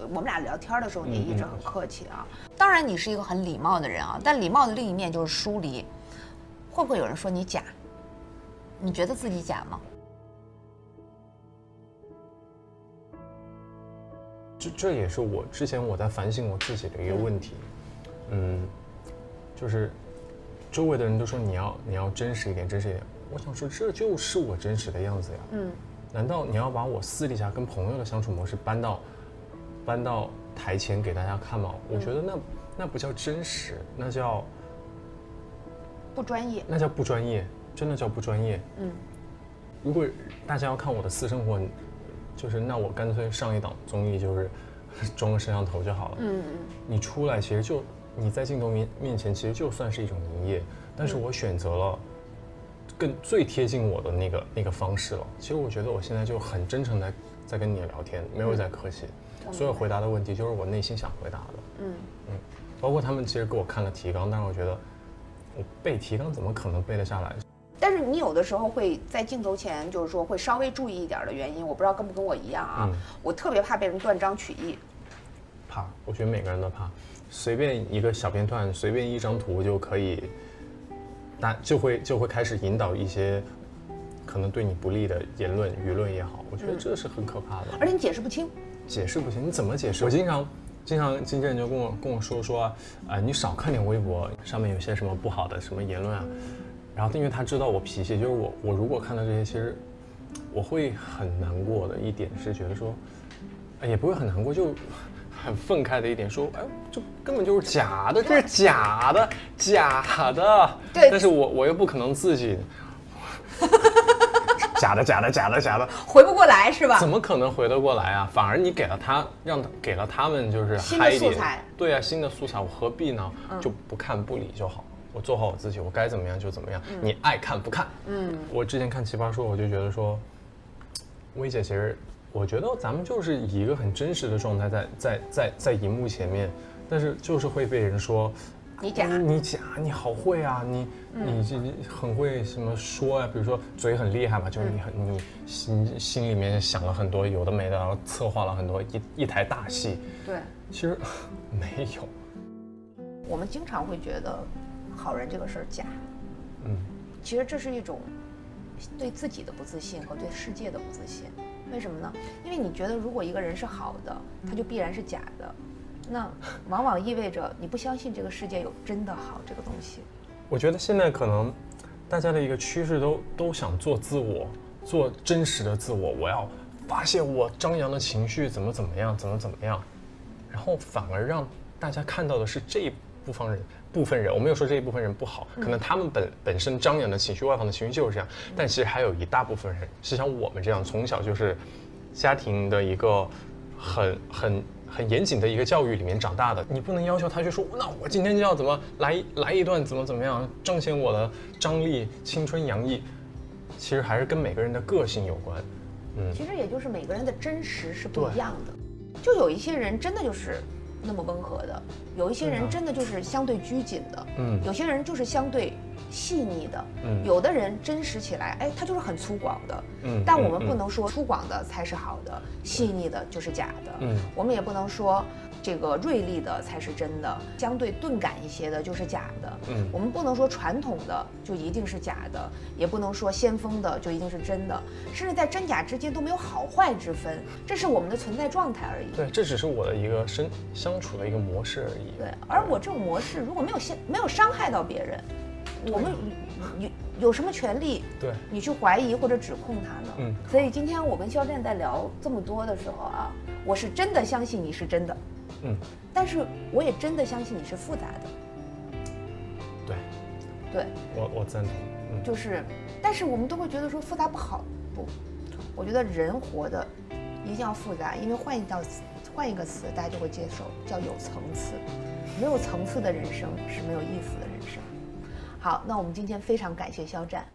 我们俩聊天的时候，你也一直很客气啊。当然，你是一个很礼貌的人啊，但礼貌的另一面就是疏离。会不会有人说你假？你觉得自己假吗？这也是我之前在反省我自己的一个问题，就是周围的人都说你要真实一点，真实一点。我想说，这就是我真实的样子呀。难道你要把我私底下跟朋友的相处模式搬到台前给大家看吗？我觉得那不叫真实，那叫不专业。那叫不专业，真的叫不专业。如果大家要看我的私生活，就是那我干脆上一档综艺，就是装个摄像头就好了。你出来其实就你在镜头面前，其实就算是一种营业，但是我选择了最贴近我的那个方式了。其实我觉得我现在就很真诚的在跟你聊天，没有在客气。所有回答的问题就是我内心想回答的。包括他们其实给我看了提纲，但是我觉得我背提纲怎么可能背得下来？但是你有的时候会在镜头前，就是说会稍微注意一点的原因，我不知道跟不跟我一样啊。我特别怕被人断章取义。怕，我觉得每个人都怕。随便一个小片段，随便一张图就可以，就会开始引导一些可能对你不利的言论、舆论也好。我觉得这是很可怕的。而且你解释不清。解释不清，你怎么解释？我经常经纪人就跟我说你少看点微博，上面有些什么不好的什么言论啊。然后因为他知道我脾气，就是我如果看到这些，其实我会很难过的一点是觉得说，也不会很难过，就很愤慨的一点说，这根本就是假的，这是假的。对。但是我又不可能自己假的，回不过来是吧？怎么可能回得过来啊？反而你给了他们就是新的素材。对啊，新的素材，我何必呢？就不看不理就好。我做好我自己，我该怎么样就怎么样。你爱看不看？我之前看《奇葩说》，我就觉得说，薇姐其实，我觉得咱们就是以一个很真实的状态在荧幕前面，但是就是会被人说，你假，你好会啊，你很会什么说啊，比如说嘴很厉害嘛，就是你心里面想了很多有的没的，然后策划了很多一台大戏。对，其实没有。我们经常会觉得。好人这个事儿假，其实这是一种对自己的不自信和对世界的不自信。为什么呢？因为你觉得如果一个人是好的，他就必然是假的，那往往意味着你不相信这个世界有真的好这个东西。我觉得现在可能大家的一个趋势都想做自我，做真实的自我，我要发泄我张扬的情绪，怎么样，然后反而让大家看到的是这一部分人，我没有说这一部分人不好，可能他们本身张扬的情绪、外放的情绪就是这样，但其实还有一大部分人是像我们这样，从小就是家庭的一个很严谨的一个教育里面长大的，你不能要求他去说，那我今天就要怎么来一段怎么样，彰显我的张力、青春洋溢。其实还是跟每个人的个性有关。其实也就是每个人的真实是不一样的。就有一些人真的就是那么温和的，有一些人真的就是相对拘谨的，有些人就是相对细腻的，有的人真实起来，他就是很粗犷的，但我们不能说粗犷的才是好的，细腻的就是假的，我们也不能说这个锐利的才是真的，相对钝感一些的就是假的，我们不能说传统的就一定是假的，也不能说先锋的就一定是真的，甚至在真假之间都没有好坏之分，这是我们的存在状态而已。对，这只是我的一个相处的一个模式而已。对，而我这种模式如果没有伤害到别人，我们有什么权利对你去怀疑或者指控他呢？所以今天我跟肖战在聊这么多的时候啊，我是真的相信你是真的，但是我也真的相信你是复杂的。对，我赞同。就是，但是我们都会觉得说复杂不好，不，我觉得人活的一定要复杂，因为换一个词，大家就会接受，叫有层次。没有层次的人生是没有意思的人生。好，那我们今天非常感谢肖战。